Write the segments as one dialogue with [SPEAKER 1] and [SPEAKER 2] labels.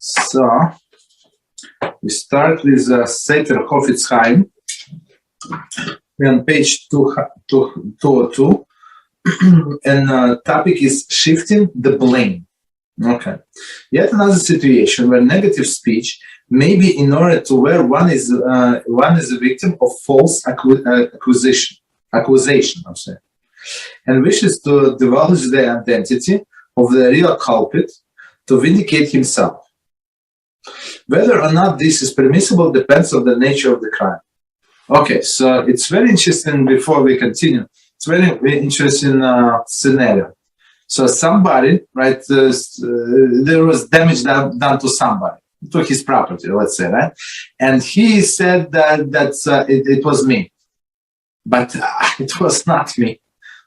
[SPEAKER 1] So we start with Sefer Chofetz Chaim. We're on page 202, and topic is shifting the blame. Okay. Yet another situation where negative speech may be in order to where one is a victim of false accusation, I'm saying, and wishes to divulge the identity of the real culprit to vindicate himself. Whether or not this is permissible depends on the nature of the crime. Okay, so it's very interesting. Before we continue, it's very interesting scenario. So somebody, right, there was damage done to somebody, to his property, let's say, right? And he said that it was me, but it was not me,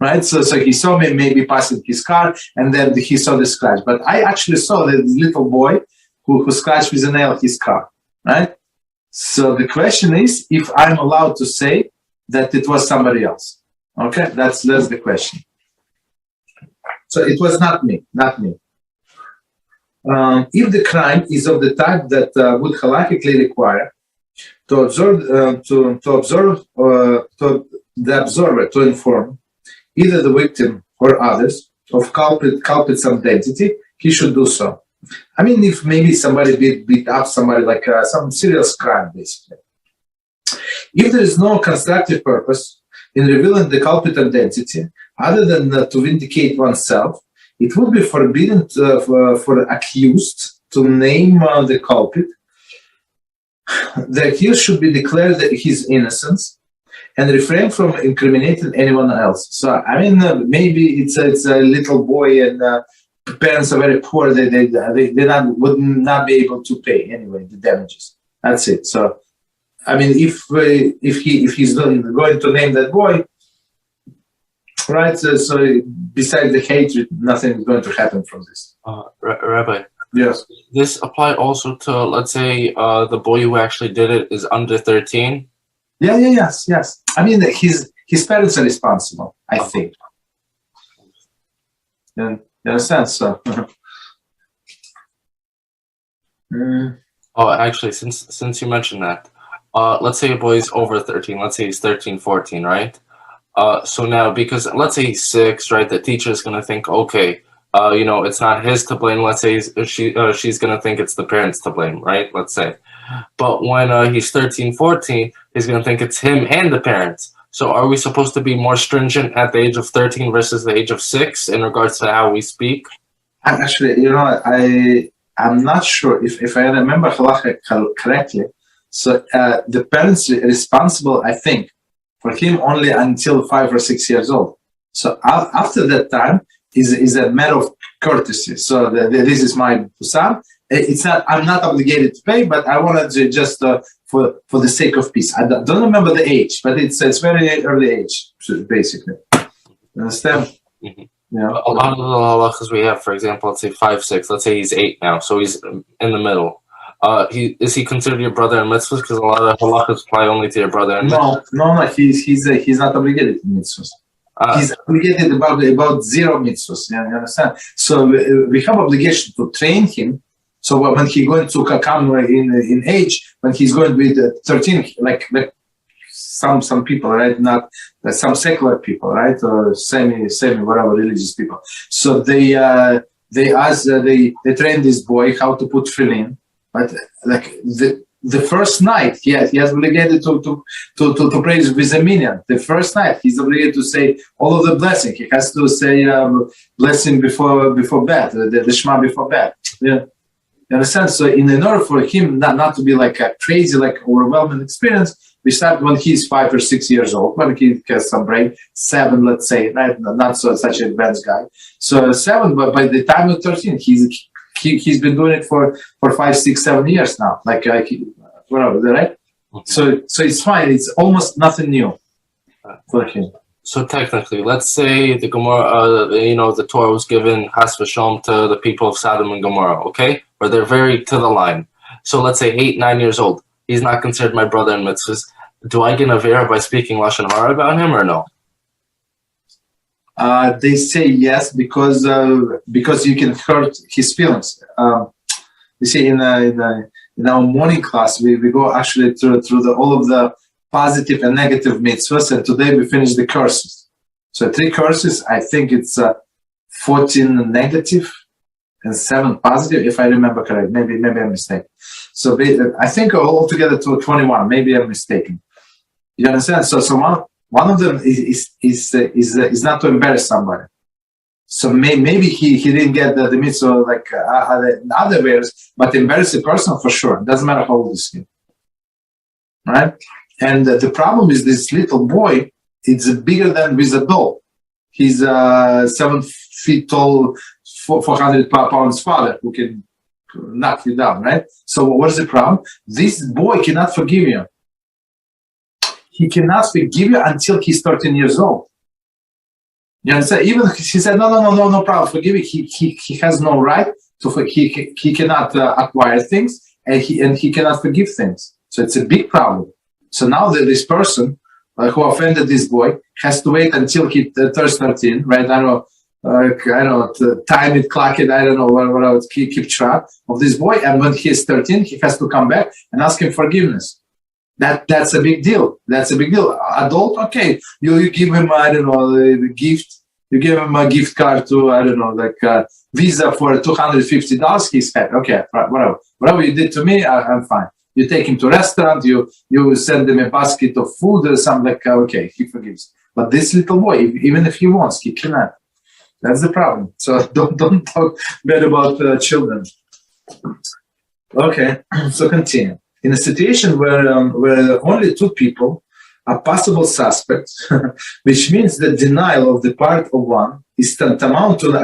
[SPEAKER 1] right? So he saw me maybe passing his car, and then he saw the scratch. But I actually saw the little boy who scratched with a nail his car, right? So the question is if I'm allowed to say that it was somebody else. Okay, that's the question. So it was not me. If the crime is of the type that would halakhically require to the observer to inform either the victim or others of culprit's identity, he should do so. I mean, if maybe somebody beat up somebody, like some serious crime, basically. If there is no constructive purpose in revealing the culprit identity, other than to vindicate oneself, it would be forbidden for accused to name the culprit. The accused should be declared his innocence and refrain from incriminating anyone else. So, I mean, maybe it's a little boy and parents are very poor. They would not be able to pay anyway the damages. That's it. So, I mean, if he's going to name that boy, right? So besides the hatred, nothing is going to happen from this.
[SPEAKER 2] Rabbi.
[SPEAKER 1] Yes.
[SPEAKER 2] This apply also to, let's say, the boy who actually did it is under 13.
[SPEAKER 1] Yes. I mean, his parents are responsible, I think. You understand? So.
[SPEAKER 2] Oh, actually, since you mentioned that, let's say a boy's over 13. Let's say he's 13, 14, right? So now, because let's say he's 6, right? The teacher is going to think, okay, it's not his to blame. Let's say she's going to think it's the parents to blame, right? Let's say. But when he's 13, 14, he's going to think it's him and the parents. So are we supposed to be more stringent at the age of 13 versus the age of 6 in regards to how we speak?
[SPEAKER 1] Actually, I'm not sure if I remember halakha correctly. So the parents are responsible, I think, for him only until 5 or 6 years old. So after that time is a matter of courtesy. So this is my son. It's not. I'm not obligated to pay, but I wanted to just for the sake of peace. I don't remember the age, but it's very early age, basically. You understand?
[SPEAKER 2] Mm-hmm.
[SPEAKER 1] Yeah.
[SPEAKER 2] A lot of the halachas we have, for example, let's say 5, 6. Let's say he's 8 now, so he's in the middle. Is he considered your brother in mitzvahs? Because a lot of halachas apply only to your brother in mitzvahs.
[SPEAKER 1] No. He's not obligated to mitzvahs. He's obligated about 0 mitzvahs. You understand? So we have obligation to train him. So when he's going to come in age, when he's going to be 13, like some people, right? Not some secular people, right? Or semi whatever religious people. So they train this boy how to put tefillin. But like the first night, he has obligated to pray with a minyan. The first night, he's obligated to say all of the blessing. He has to say blessing before bed, the Shema before bed. Yeah, you understand? So in order for him not to be like a crazy, like overwhelming experience, we start when he's 5 or 6 years old, when he has some brain, 7, let's say, right? Not such an advanced guy. So 7, but by the time of 13, he's been doing it for 5, 6, 7 years now, like whatever, right? Mm-hmm. So it's fine. It's almost nothing new for him.
[SPEAKER 2] So technically, let's say the Gomorrah, the Torah was given Has v'Shalom to the people of Sodom and Gomorrah, okay? Where they're very to the line. So let's say 8, 9 years old. He's not considered my brother in mitzvahs. Do I get an avera by speaking Lashon Hara about him or no?
[SPEAKER 1] They say yes because you can hurt his feelings. You see, in our morning class, we go actually through all of the positive and negative mitzvahs, and today we finish the curses. So 3 curses, I think it's 14 negative and 7 positive, if I remember correct. Maybe I'm mistaken. So I think altogether to 21. Maybe I'm mistaken. You understand? So one of them is not to embarrass somebody. So maybe he didn't get the mitzvah like other ways, but embarrass a person for sure. It doesn't matter how old is he, right? And the problem is this little boy. It's bigger than with a doll. He's 7 feet tall, 400 pounds father who can knock you down, right? So what is the problem? This boy cannot forgive you. He cannot forgive you until he's 13 years old. You understand? Even he said, no problem, forgive me. He has no right to. He cannot acquire things, and he cannot forgive things. So it's a big problem. So now that this person who offended this boy has to wait until he turns 13, right? I don't know, time it, clock it, I don't know what I would keep track of this boy. And when he's 13, he has to come back and ask him forgiveness. That's a big deal. That's a big deal. Adult, okay, you give him, I don't know, the gift. You give him a gift card to, I don't know, like Visa for $250. He's happy. Okay, whatever you did to me, I'm fine. You take him to a restaurant. You send him a basket of food or something like. Okay, he forgives. But this little boy, even if he wants, he cannot. That's the problem. So don't talk bad about children. Okay, so continue. In a situation where only 2 people are possible suspects, which means the denial of the part of one is tantamount to an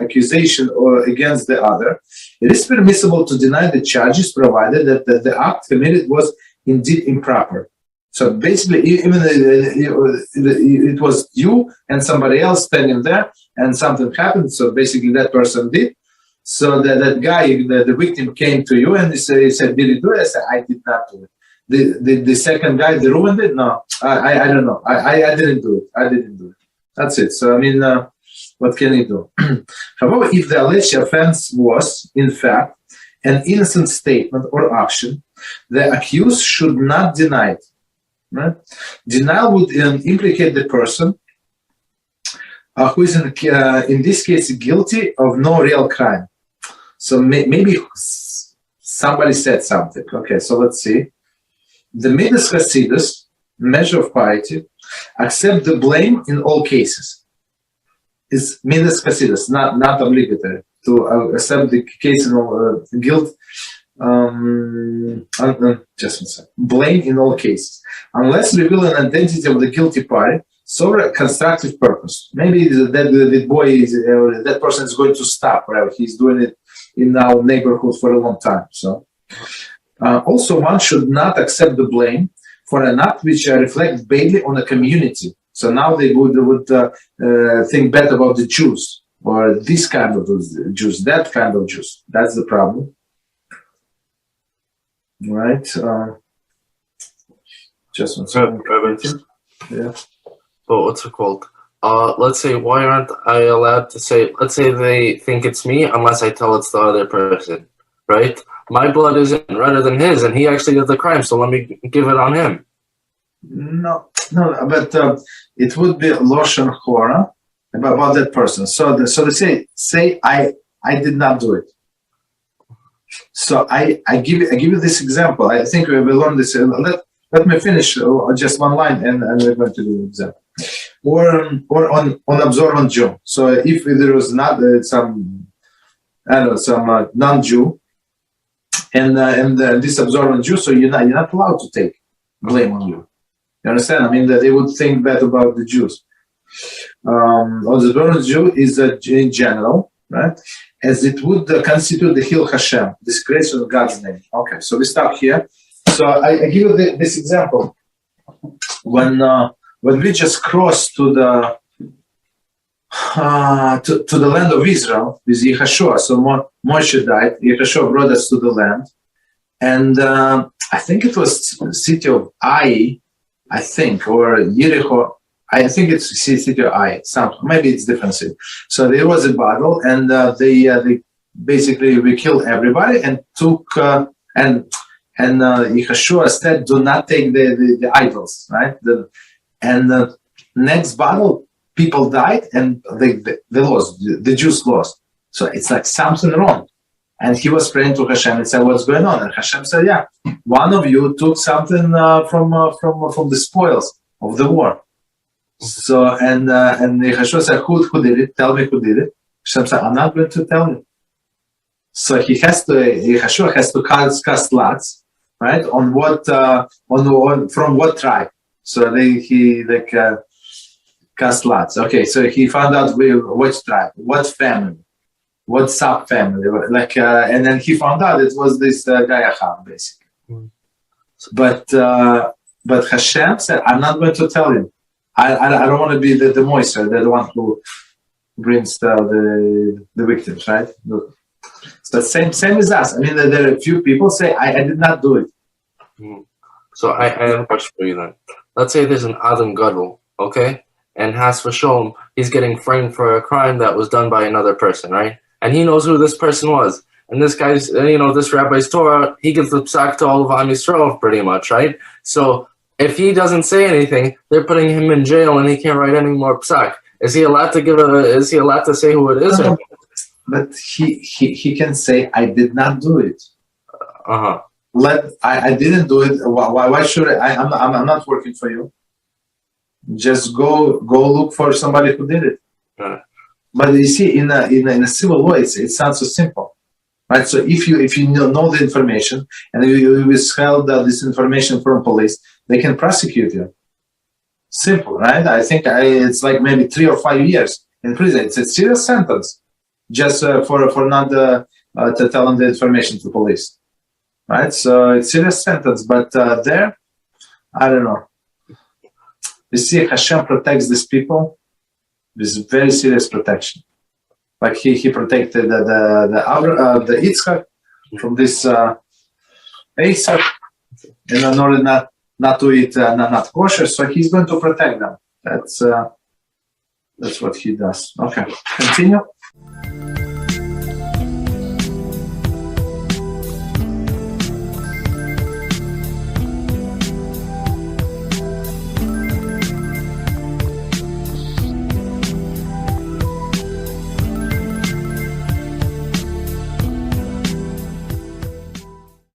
[SPEAKER 1] accusation or against the other, it is permissible to deny the charges provided that the act committed was indeed improper. So basically, even it was you and somebody else standing there, and something happened. So basically, that person did. So that guy, the victim, came to you and he said, "Did you do it?" I said, "I did not do it." The second guy, they ruined it. No, I don't know. I didn't do it. I didn't do it. That's it. So I mean, what can you do? However, if the alleged offense was, in fact, an innocent statement or action, the accused should not deny it. Right? Denial would implicate the person who is in this case guilty of no real crime. So maybe somebody said something. Okay, so let's see. The Midas Hasidus, measure of piety, accept the blame in all cases. Is Midas Hasidus, not obligatory to accept the case of guilt. Just one second. Blame in all cases, unless reveal an identity of the guilty party. So a constructive purpose. Maybe that boy is that person is going to stop. Right? He's doing it in our neighborhood for a long time. So also, one should not accept the blame for an act which reflects badly on a community. So now they would think bad about the Jews or this kind of Jews, that kind of Jews. That's the problem, right? Just one second. Yeah.
[SPEAKER 2] So what's it called? Let's say, why aren't I allowed to say, let's say they think it's me unless I tell it's the other person, right? My blood is redder than his, and he actually did the crime, so let me give it on him.
[SPEAKER 1] No, but it would be Lashon Hara about that person. So they say I did not do it. So I give you this example. I think we will learn this. Let me finish just one line, and we're going to do an example. Or on observant Jew. So if there was not some non-Jew and this observant Jew, so you're not allowed to take blame on you. You understand? I mean that they would think bad about the Jews. Observant Jew is in general, right? As it would constitute the Hil Hashem, disgrace of God's name. Okay, so we stop here. So I give you this example. When we just crossed to the land of Israel with Yehoshua, so Moshe died. Yehoshua brought us to the land, and I think it was the city of Ai, I think, or Yericho. I think it's city of Ai. Maybe it's different city. So there was a battle, and they basically we killed everybody and took and Yehoshua said, do not take the idols, right? And the next battle, people died and they lost. The Jews lost. So it's like something wrong. And he was praying to Hashem and said, what's going on? And Hashem said, yeah, one of you took something from the spoils of the war. So, and Yehoshua said, who did it? Tell me who did it. Hashem said, I'm not going to tell you. So Yehoshua has to cast lots, right? On what, from what tribe? So he cast lots. Okay, so he found out which tribe, what family, what sub-family, and then he found out it was this guy Ahab, basically. But Hashem said, I'm not going to tell you. I don't want to be the moister, the one who brings the victims, right? So same as us. I mean, there are a few people say, I did not do it.
[SPEAKER 2] So I have a question for you then. Let's say there's an Adam Gadol, okay? And has for Sholem, he's getting framed for a crime that was done by another person, right? And he knows who this person was. And this guy's, this rabbi's Torah, he gives the psak to all of Am Yisrael pretty much, right? So if he doesn't say anything, they're putting him in jail and he can't write any more psak. Is he allowed to say who it is?
[SPEAKER 1] But he can say, I did not do it. I didn't do it. Why should I'm not working for you. Just go look for somebody who did it. But you see, in a civil law, it's not so simple, right? So if you know the information and you withheld this information from police, they can prosecute you. Simple, right? I think it's like maybe 3 or 5 years in prison. It's a serious sentence, just for not telling the information to police, right? So it's a serious sentence, but there, I don't know. You see, Hashem protects these people with very serious protection. Like he protected the Yitzchak from this Esau, in order not to eat not kosher. So he's going to protect them. That's what he does. Okay, continue.